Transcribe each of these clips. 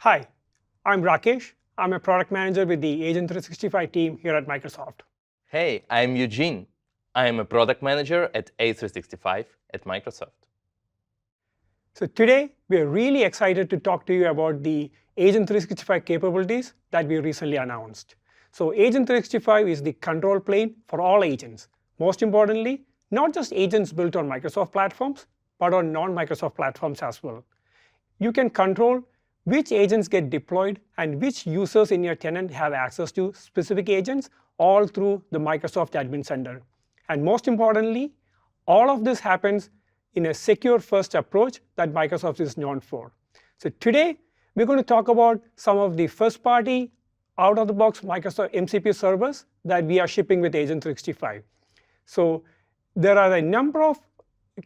Hi, I'm Rakesh. I'm a product manager with the Agent 365 team here at Microsoft. Hey, I'm Eugene. I am a product manager at A365 at Microsoft. So today, we're really excited to talk to you about the Agent 365 capabilities that we recently announced. So Agent 365 is the control plane for all agents. Most importantly, not just agents built on Microsoft platforms, but on non-Microsoft platforms as well. You can control which agents get deployed and which users in your tenant have access to specific agents, all through the Microsoft Admin Center. And most importantly, all of this happens in a secure first approach that Microsoft is known for. So today, we're going to talk about some of the first-party, out-of-the-box Microsoft MCP servers that we are shipping with Agent 365. So there are a number of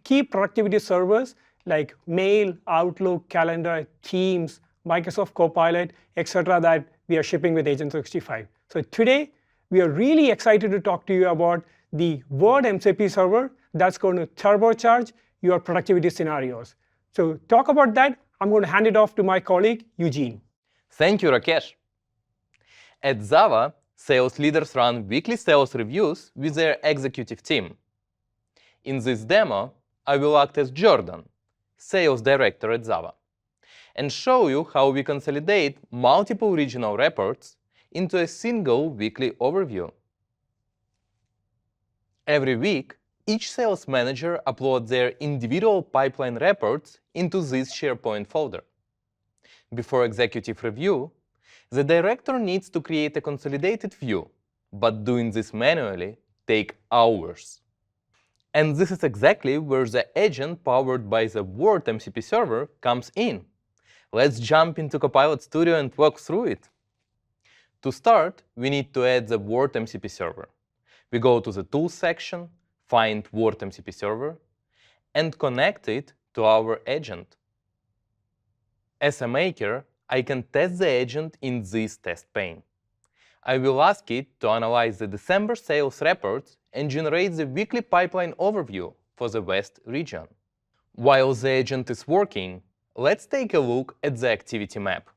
key productivity servers like Mail, Outlook, Calendar, Teams, Microsoft Copilot, etc. that we are shipping with Agent 365. So today, we are really excited to talk to you about the Word MCP server that's going to turbocharge your productivity scenarios. So to talk about that, I'm going to hand it off to my colleague, Eugene. Thank you, Rakesh. At Zava, sales leaders run weekly sales reviews with their executive team. In this demo, I will act as Jordan, sales director at Zava, and show you how we consolidate multiple regional reports into a single weekly overview. Every week, each sales manager uploads their individual pipeline reports into this SharePoint folder. Before executive review, the director needs to create a consolidated view, but doing this manually takes hours. And this is exactly where the agent powered by the Word MCP server comes in. Let's jump into Copilot Studio and walk through it. To start, we need to add the Word MCP server. We go to the Tools section, find Word MCP server, and connect it to our agent. As a maker, I can test the agent in this test pane. I will ask it to analyze the December sales reports and generate the weekly pipeline overview for the West region. While the agent is working, let's take a look at the activity map.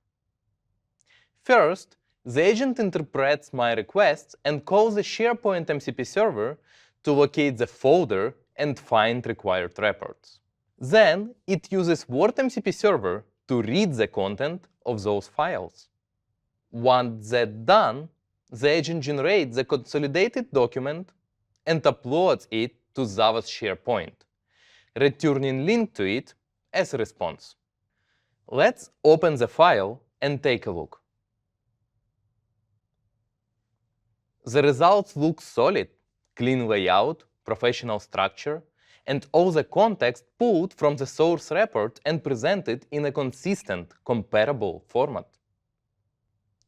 First, the agent interprets my requests and calls the SharePoint MCP server to locate the folder and find required reports. Then, it uses Word MCP server to read the content of those files. Once that's done, the agent generates the consolidated document and uploads it to Zava's SharePoint, returning link to it as a response. Let's open the file and take a look. The results look solid: clean layout, professional structure, and all the context pulled from the source report and presented in a consistent, comparable format.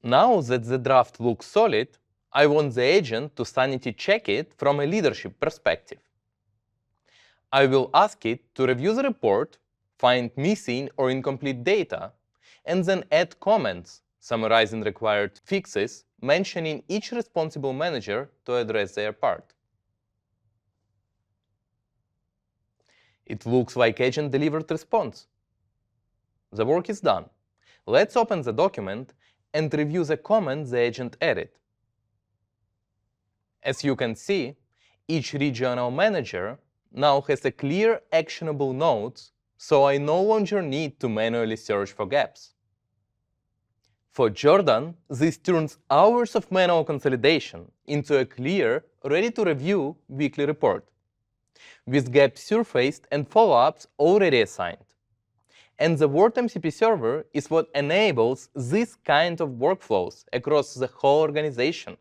Now that the draft looks solid, I want the agent to sanity check it from a leadership perspective. I will ask it to review the report, find missing or incomplete data, and then add comments summarizing required fixes, mentioning each responsible manager to address their part. It looks like agent delivered response. The work is done. Let's open the document and review the comments the agent added. As you can see, each regional manager now has a clear actionable notes, so I no longer need to manually search for gaps. For Jordan, this turns hours of manual consolidation into a clear, ready-to-review weekly report, with gaps surfaced and follow-ups already assigned. And the Word MCP server is what enables this kind of workflows across the whole organization.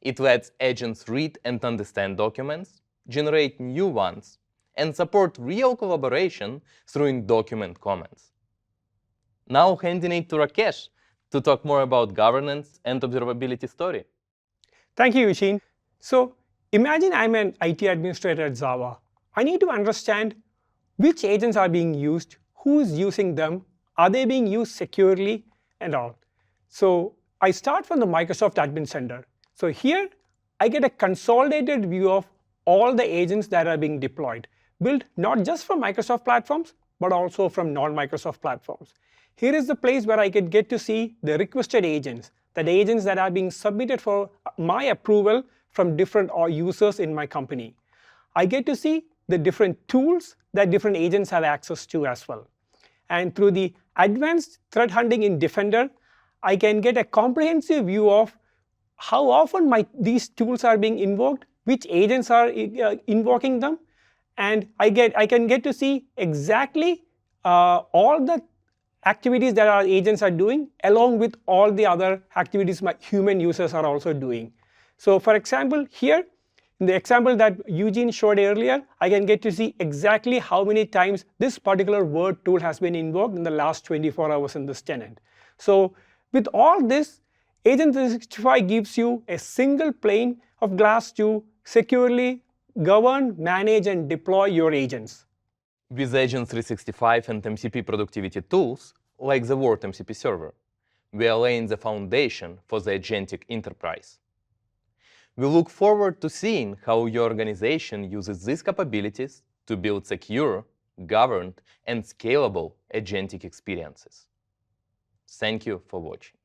It lets agents read and understand documents, generate new ones, and support real collaboration through document comments. Now handing it to Rakesh to talk more about governance and observability story. Thank you, Eugene. So imagine I'm an IT administrator at Zava. I need to understand which agents are being used, who is using them, are they being used securely, and all. So I start from the Microsoft Admin Center. So here, I get a consolidated view of all the agents that are being deployed, built not just for Microsoft platforms, but also from non-Microsoft platforms. here is the place where I could get to see the requested agents, the agents that are being submitted for my approval from different users in my company. I get to see the different tools that different agents have access to as well. And through the advanced threat hunting in Defender, I can get a comprehensive view of how often these tools are being invoked, which agents are invoking them, and I can get to see exactly all the activities that our agents are doing, along with all the other activities my human users are also doing. So for example, here, in the example that Eugene showed earlier, I can get to see exactly how many times this particular Word tool has been invoked in the last 24 hours in this tenant. So with all this, Agent 365 gives you a single pane of glass to securely govern, manage, and deploy your agents. With Agent 365 and MCP productivity tools, like the Word MCP Server, we are laying the foundation for the agentic enterprise. We look forward to seeing how your organization uses these capabilities to build secure, governed, and scalable agentic experiences. Thank you for watching.